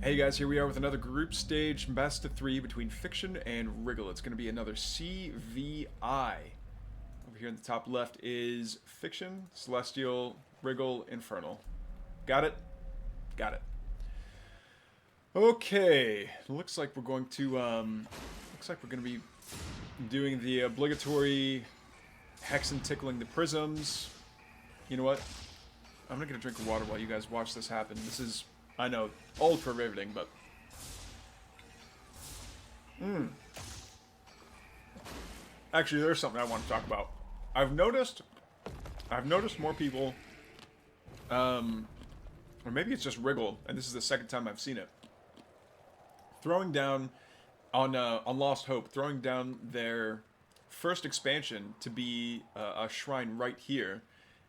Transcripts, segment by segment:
Hey guys, here we are with another group stage best of 3 between Fiction and Wriggle. It's going to be another CVI. Over here in the top left is Fiction, Celestial, Wriggle, Infernal. Got it? Got it. Okay, looks like we're going to be doing the obligatory Hexen tickling the prisms. You know what? I'm gonna get a drink of water while you guys watch this happen. This is, I know, ultra riveting, but actually, there's something I want to talk about. I've noticed more people, or maybe it's just Wriggle, and this is the second time I've seen it, throwing down on Lost Hope, throwing down their first expansion to be a shrine right here.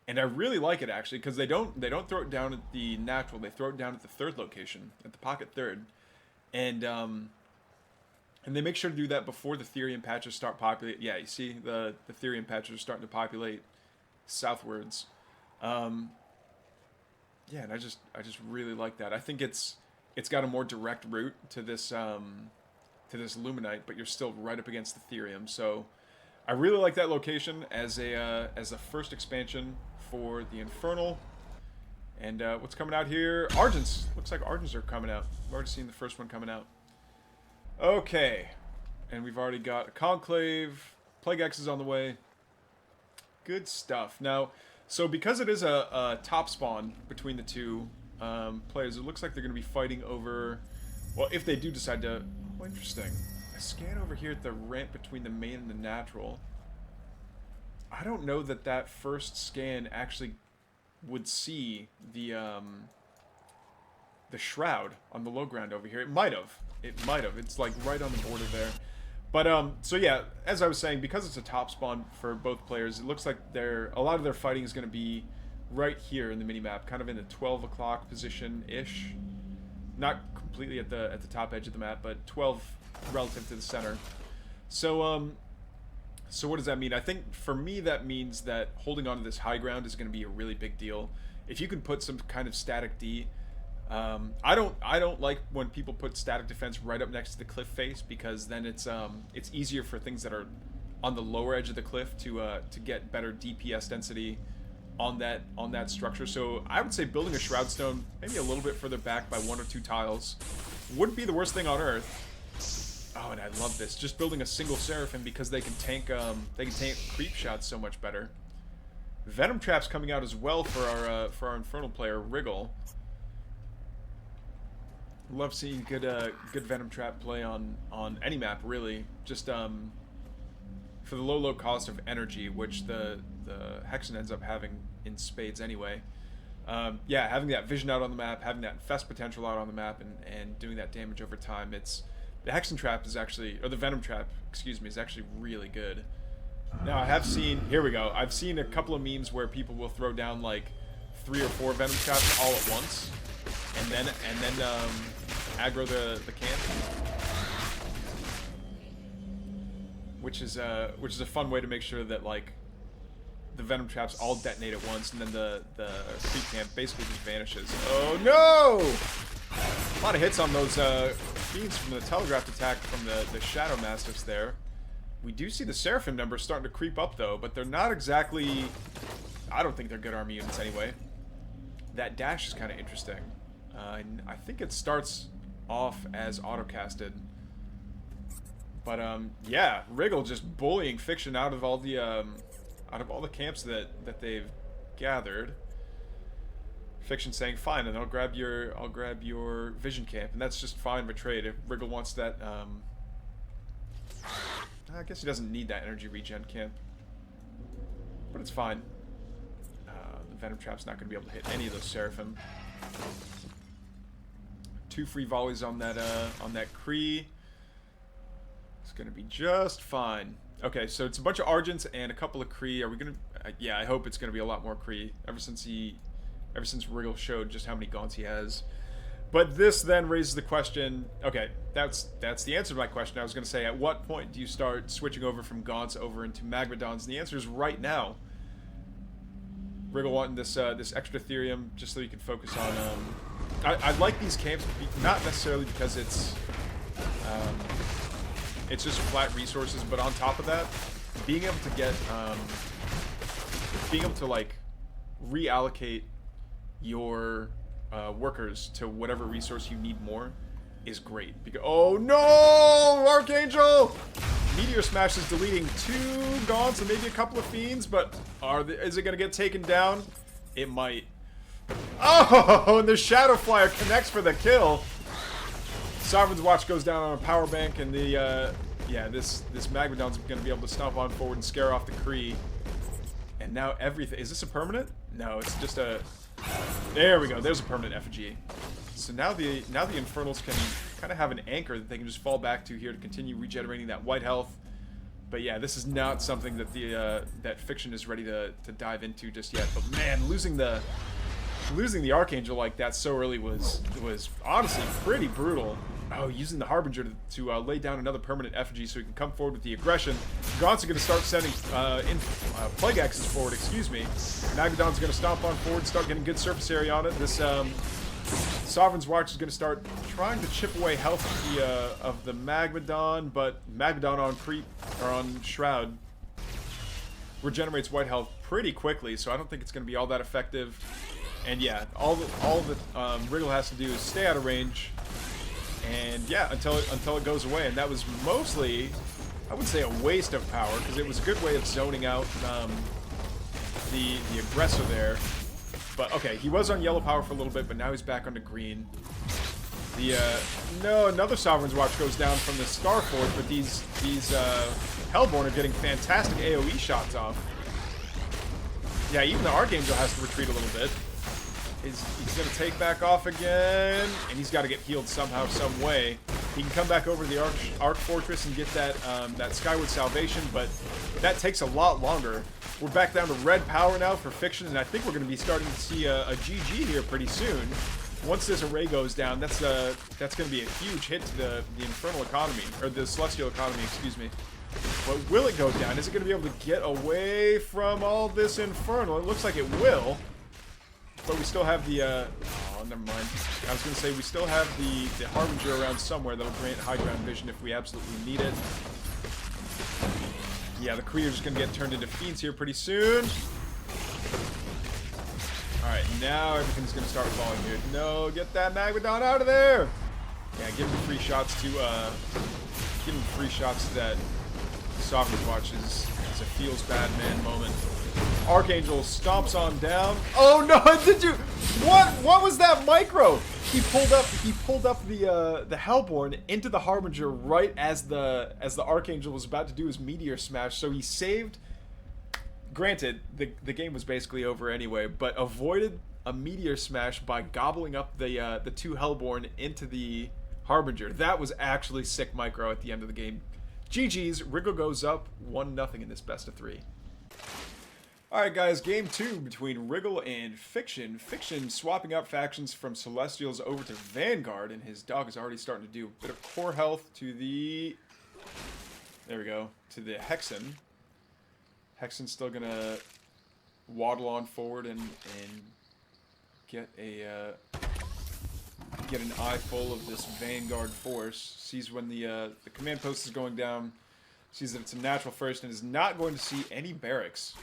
And I really like it, actually, because they don't throw it down at the natural. They throw it down at the third location, at the pocket third, and they make sure to do that before the Therian patches start populate. Yeah, you see the Therian patches are starting to populate southwards. Yeah, and I just really like that. I think it's got a more direct route to this Luminite, but you're still right up against the Therium. So I really like that location as a first expansion for the Infernal. And what's coming out here? Argents. Looks like Argents are coming out. I've already seen the first one coming out. Okay. And we've already got a Conclave. Plague X is on the way. Good stuff. Now, so because it is a top spawn between the two players, it looks like they're going to be fighting over... Well, if they do decide to... Oh, interesting. I scan over here at the ramp between the main and the natural. I don't know that first scan actually would see the shroud on the low ground over here. It might have. It's like right on the border there. But so yeah, as I was saying, because it's a top spawn for both players, it looks like a lot of their fighting is going to be right here in the minimap, kind of in the 12 o'clock position-ish. Not completely at the top edge of the map, but 12 relative to the center. So so what does that mean? I think for me that means that holding on to this high ground is going to be a really big deal. If you can put some kind of static D, I don't like when people put static defense right up next to the cliff face, because then it's easier for things that are on the lower edge of the cliff to get better DPS density on that structure. So I would say building a Shroud Stone maybe a little bit further back by 1 or 2 tiles wouldn't be the worst thing on earth. Oh, and I love this. Just building a single Seraphim, because they can tank creep shots so much better. Venom Trap's coming out as well for our Infernal player Wriggle. Love seeing good Venom Trap play on any map, really. Just for the low cost of energy, which the Hexen ends up having in spades anyway. Yeah, having that vision out on the map, having that infest potential out on the map, and doing that damage over time, the Hexen Trap is actually, or the Venom Trap, excuse me, is actually really good. Now, I have seen, here we go, I've seen a couple of memes where people will throw down like 3 or 4 Venom Traps all at once, and then aggro the camp, which is a fun way to make sure that like the Venom Traps all detonate at once, and then the creep camp basically just vanishes. Oh no! A lot of hits on those fiends from the telegraphed attack from the Shadow Mastiffs there. We do see the Seraphim numbers starting to creep up though, but they're not exactly... I don't think they're good army units anyway. That dash is kind of interesting. I think it starts off as auto-casted. But yeah, Wriggle just bullying Fiction out of all the camps that they've gathered. Fiction saying fine, and I'll grab your vision camp, and that's just fine with trade. If Wriggle wants that, I guess he doesn't need that energy regen camp, but it's fine. The Venom Trap's not going to be able to hit any of those Seraphim. 2 free volleys on that Kree. It's going to be just fine. Okay, so it's a bunch of Argents and a couple of Kree. Are we going to... yeah, I hope it's going to be a lot more Kree, ever since Wriggle showed just how many gaunts he has. But this then raises the question, okay, that's the answer to my question. I was going to say, at what point do you start switching over from gaunts over into Magmadons? And the answer is right now. Wriggle wanting this this extra Ethereum just so you can focus on. I like these camps, not necessarily because it's just flat resources, but on top of that, being able to get being able to like reallocate your workers to whatever resource you need more is great. Because, oh no, Archangel! Meteor Smash is deleting 2 Gaunts and maybe a couple of Fiends, but is it going to get taken down? It might. Oh, and the Shadow Flyer connects for the kill. Sovereign's Watch goes down on a power bank, and the, yeah, this Magmadon's going to be able to stomp on forward and scare off the Kree. And now everything, is this a permanent? No, it's just a, there we go, there's a permanent effigy. So now the Infernals can kind of have an anchor that they can just fall back to here to continue regenerating that white health. But yeah, this is not something that the that Fiction is ready to dive into just yet. But man, losing the Archangel like that so early was honestly pretty brutal. Oh, using the Harbinger to lay down another permanent effigy so he can come forward with the aggression. Gaunts are going to start sending Plague Axes forward, excuse me. Magmadon's going to stomp on forward, start getting good surface area on it. This Sovereign's Watch is going to start trying to chip away health of the Magmadon, but Magmadon on creep or on Shroud regenerates white health pretty quickly, so I don't think it's going to be all that effective. And yeah, all that Wriggle has to do is stay out of range, and yeah, until it goes away. And that was mostly, I would say, a waste of power, because it was a good way of zoning out the aggressor there. But okay, he was on yellow power for a little bit, but now he's back onto green. No, another Sovereign's Watch goes down from the Starforge, but these Hellborn are getting fantastic AoE shots off. Yeah, even the Archangel has to retreat a little bit. He's going to take back off again, and he's got to get healed somehow, some way. He can come back over to the Arc Fortress and get that that Skyward Salvation, but that takes a lot longer. We're back down to red power now for Fiction, and I think we're going to be starting to see a GG here pretty soon. Once this array goes down, that's going to be a huge hit to the Infernal economy, or the Celestial economy, excuse me. But will it go down? Is it going to be able to get away from all this Infernal? It looks like it will. But we still have the, oh, never mind. I was going to say, we still have the Harbinger around somewhere that'll grant high ground vision if we absolutely need it. Yeah, the Kree are just going to get turned into Fiends here pretty soon. Alright, now everything's going to start falling, dude. No, get that Magmadon out of there! Yeah, give him free shots to, that Sovereign's Watch is a feels bad man moment. Archangel stomps on down. Oh no, did you, what was that micro? He pulled up the Hellborn into the Harbinger right as the Archangel was about to do his Meteor Smash, so he saved, granted, the game was basically over anyway, but avoided a Meteor Smash by gobbling up the 2 Hellborn into the Harbinger. That was actually sick micro at the end of the game. GG's, Wriggle goes up 1-0 in this best of 3. Alright guys, game 2 between Wriggle and Fiction. Fiction swapping out factions from Celestials over to Vanguard, and his dog is already starting to do a bit of core health to the, there we go, to the Hexen. Hexen's still gonna waddle on forward and get an eye full of this Vanguard force. Sees when the command post is going down. Sees that it's a natural first and is not going to see any barracks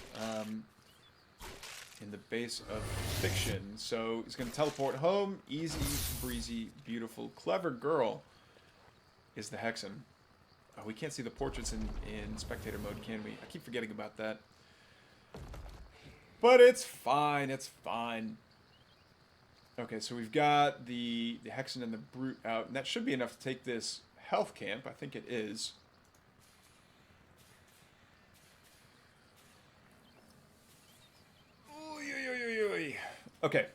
in the base of Fiction. So he's going to teleport home. Easy, breezy, beautiful, clever girl is the Hexen. Oh, we can't see the portraits in spectator mode, can we? I keep forgetting about that. But it's fine, it's fine. Okay, so we've got the Hexen and the Brute out, and that should be enough to take this health camp. I think it is. Okay,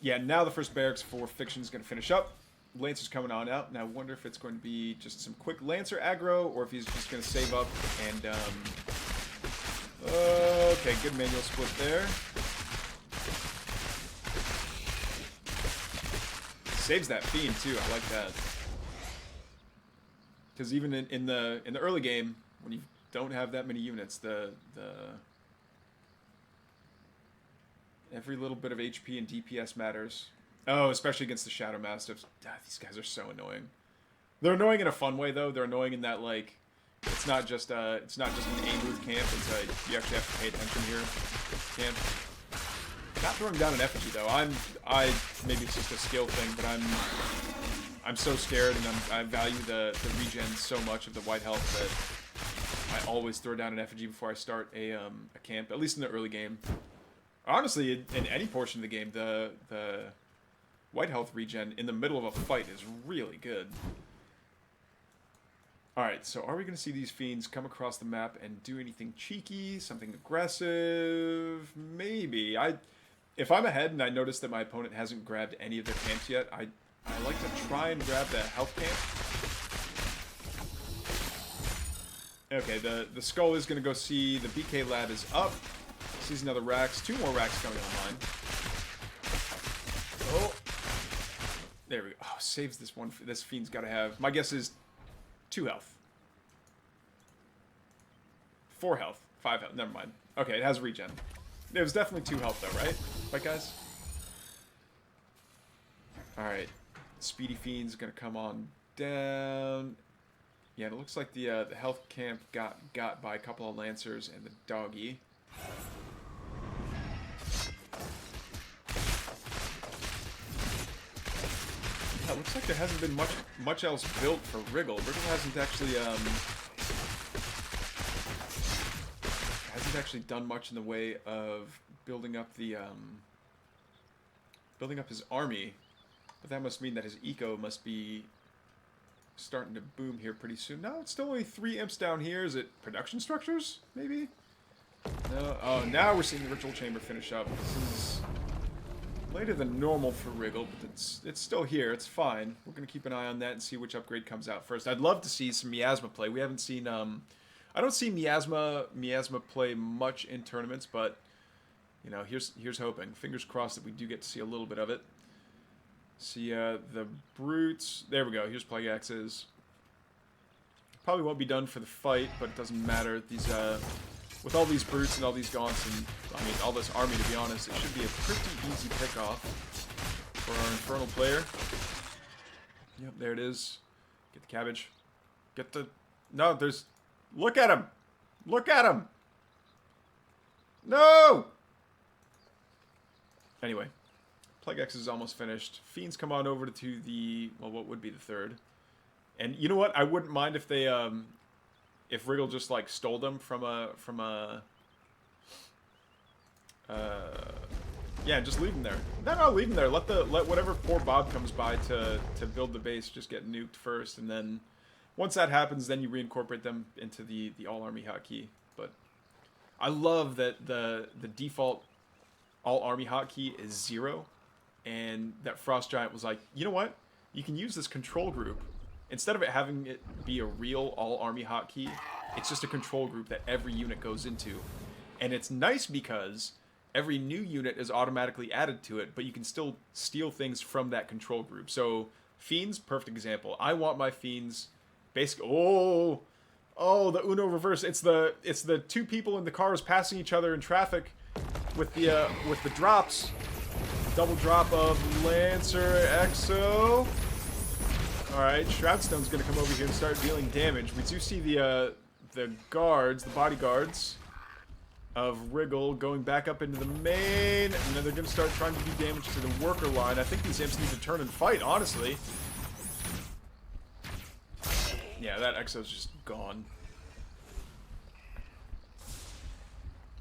yeah, now the first barracks for Fiction is going to finish up. Lancer's coming on out. Now I wonder if it's going to be just some quick Lancer aggro, or if he's just going to save up and, okay, good manual split there. Saves that Fiend, too. I like that. Because even in the early game, when you don't have that many units, the Every little bit of HP and DPS matters. Oh, especially against the Shadow Mastiffs. These guys are so annoying. They're annoying in a fun way, though. They're annoying in that, like, it's not just an aim booth camp. It's you actually have to pay attention here. Camp. Not throwing down an effigy, though. Maybe it's just a skill thing, but I'm so scared, and I value the regen so much of the white health that I always throw down an effigy before I start a camp, at least in the early game. Honestly, in any portion of the game, the white health regen in the middle of a fight is really good. Alright, so are we going to see these fiends come across the map and do anything cheeky, something aggressive? Maybe. If I'm ahead and I notice that my opponent hasn't grabbed any of their camps yet, I like to try and grab the health camp. Okay, the skull is going to go see the BK lab is up. Sees another Rax. 2 more Rax coming online. Oh. There we go. Oh, saves this one. This fiend's got to have... My guess is 2 health. 4 health. 5 health. Never mind. Okay, it has regen. It was definitely 2 health, though, right? Right, guys? Alright. Speedy Fiend's gonna come on down. Yeah, it looks like the health camp got by a couple of Lancers and the doggy. Yeah, it looks like there hasn't been much else built for Wriggle. Wriggle hasn't actually done much in the way of building up his army. But that must mean that his eco must be starting to boom here pretty soon. No, it's still only 3 imps down here. Is it production structures? Maybe? No. Oh, now we're seeing the ritual chamber finish up. This is later than normal for Wriggle, but it's still here. It's fine. We're going to keep an eye on that and see which upgrade comes out first. I'd love to see some Miasma play. We haven't seen... I don't see Miasma play much in tournaments, but, you know, here's hoping. Fingers crossed that we do get to see a little bit of it. See, the Brutes... There we go. Here's Plague Axes. Probably won't be done for the fight, but it doesn't matter. These, with all these Brutes and all these Gaunts and, I mean, all this army, to be honest, it should be a pretty easy pick-off for our Infernal player. Yep, there it is. Get the cabbage. Get the... No, there's... Look at him! Look at him! No! Anyway. Plague X is almost finished. Fiends come on over to the... Well, what would be the third? And you know what? I wouldn't mind if they... if Wriggle just, like, stole them from a... yeah, just leave them there. No, leave them there. Let whatever poor Bob comes by to build the base just get nuked first, and then... Once that happens, then you reincorporate them into the all-army hotkey. But I love that the default all-army hotkey is 0, and that Frost Giant was like, you know what? You can use this control group. Instead of it having it be a real all-army hotkey, it's just a control group that every unit goes into. And it's nice because every new unit is automatically added to it, but you can still steal things from that control group. So, Fiends, perfect example. I want my Fiends... Basically, oh, the Uno reverse. It's the 2 people in the cars passing each other in traffic with the drops. Double drop of Lancer Exo. All right, Shroudstone's gonna come over here and start dealing damage. We do see the guards, the bodyguards of Wriggle going back up into the main, and then they're gonna start trying to do damage to the worker line. I think these imps need to turn and fight, honestly. Yeah, that Exo's just gone.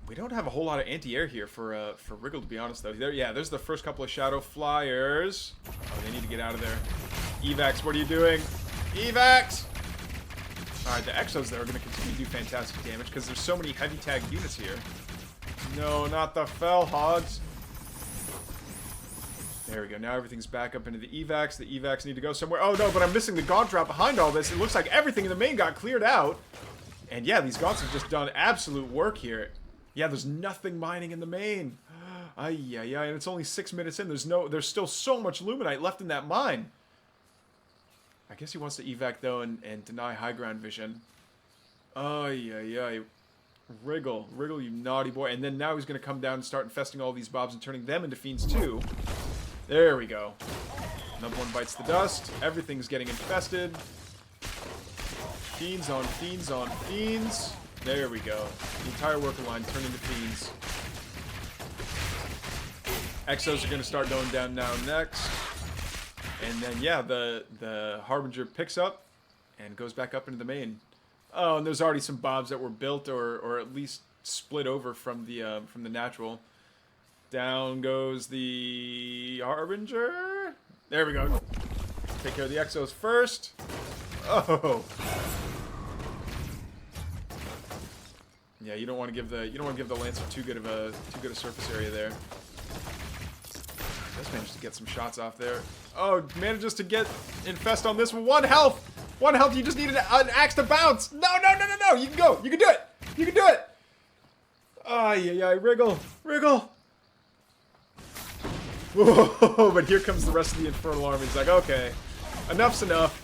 We don't have a whole lot of anti-air here for Wriggle, to be honest, though. There's the first couple of Shadow Flyers. Oh, they need to get out of there. Evax, what are you doing? Evax! Alright, the Exos there are going to continue to do fantastic damage because there's so many heavy tag units here. No, not the Fell Hogs. There we go. Now everything's back up into the evacs. The evacs need to go somewhere. Oh, no, but I'm missing the Gaunt drop behind all this. It looks like everything in the main got cleared out. And yeah, these Gaunts have just done absolute work here. Yeah, there's nothing mining in the main. And it's only 6 minutes in. There's still so much Luminite left in that mine. I guess he wants to evac, though, and deny high ground vision. Wriggle, you naughty boy. And then now he's going to come down and start infesting all these mobs and turning them into fiends too. There we go. Another one bites the dust. Everything's getting infested. Fiends on fiends on fiends. There we go. The entire worker line turned into fiends. Exos are going to start going down now next. And then, yeah, the Harbinger picks up and goes back up into the main. Oh, and there's already some bobs that were built or at least split over from the natural. Down goes the Harbinger. There we go. Take care of the Exos first. Oh. Yeah, you don't want to give the Lancer too good a surface area there. Just managed to get some shots off there. Oh, manages to get infest on this one. 1 health. 1 health. You just needed an axe to bounce. No. You can go. You can do it. You can do it. Oh, yeah. Wriggle. Whoa, but here comes the rest of the Infernal Army. He's like, okay, enough's enough.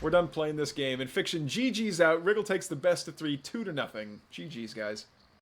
We're done playing this game. And Fiction, GG's out. Wriggle takes the best of 3, 2-0. GG's, guys.